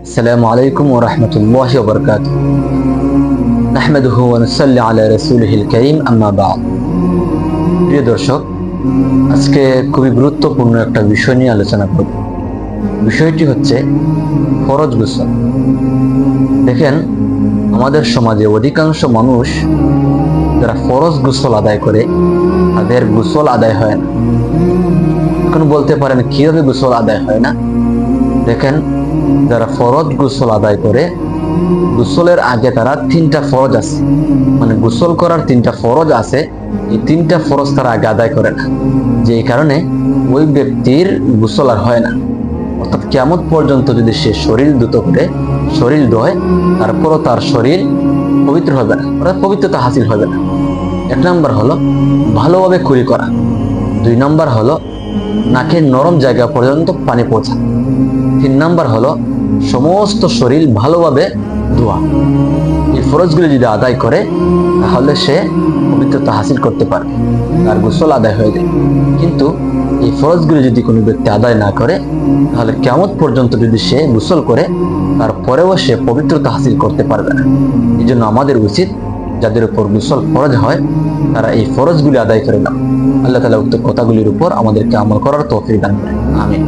আসসালামু আলাইকুম ওয়া রাহমাতুল্লাহি ওয়া বারাকাতুহু। নাহমাদুহু ওয়া নুসাল্লি আলা রাসূলিহিল কারীম, আম্মা বা'দ। প্রিয় দর্শক, আজকে খুবই গুরুত্বপূর্ণ একটা বিষয় নিয়ে আলোচনা করব। বিষয়টি হচ্ছে ফরজ গোসল। দেখেন, আমাদের সমাজে অধিকাংশ মানুষ যারা ফরজ গোসল আদায় করে তাদের গোসল আদায় হয় না। এখন বলতে পারেন কিভাবে গোসল আদায় হয় না? দেখেন, যারা ফরজ গোসল আদায় করে, গোসলের আগে তারা তিনটা ফরজ আছে, মানে গোসল করার তিনটা ফরজ আছে, এই তিনটা ফরজ তারা আগে আদায় করে না। যে কারণে ওই ব্যক্তির গোসল আর হয় না। অর্থাৎ কিয়ামত পর্যন্ত যদি সে শরীর ধুত করে শরীর ধোয়, তারপরও তার শরীর পবিত্র হবে না, অর্থাৎ পবিত্রতা হাসিল হবে না। এক নম্বর হলো ভালোভাবে কুলি করা। দুই নম্বর হলো নাকের নরম জায়গা পর্যন্ত পানি পৌঁছা। তিন নম্বর হলো সমস্ত শরীর ভালোভাবে ধোয়া। এই ফরজগুলি যদি আদায় করে তাহলে সে পবিত্রতা হাসিল করতে পারবে, তার গোসল আদায় হয়ে যায়। কিন্তু এই ফরজগুলি যদি কোনো ব্যক্তি আদায় না করে, তাহলে কিয়ামত পর্যন্ত যদি সে গোসল করে তারপরেও সে পবিত্রতা হাসিল করতে পারবে না। এই জন্য আমাদের উচিত, যাদের উপর গোসল ফরজ হয় তারা এই ফরজগুলি আদায় করে না। আল্লাহ তাআলা উক্ত কথাগুলির উপর আমাদেরকে আমল করার তৌফিক দান করেন। আমিন।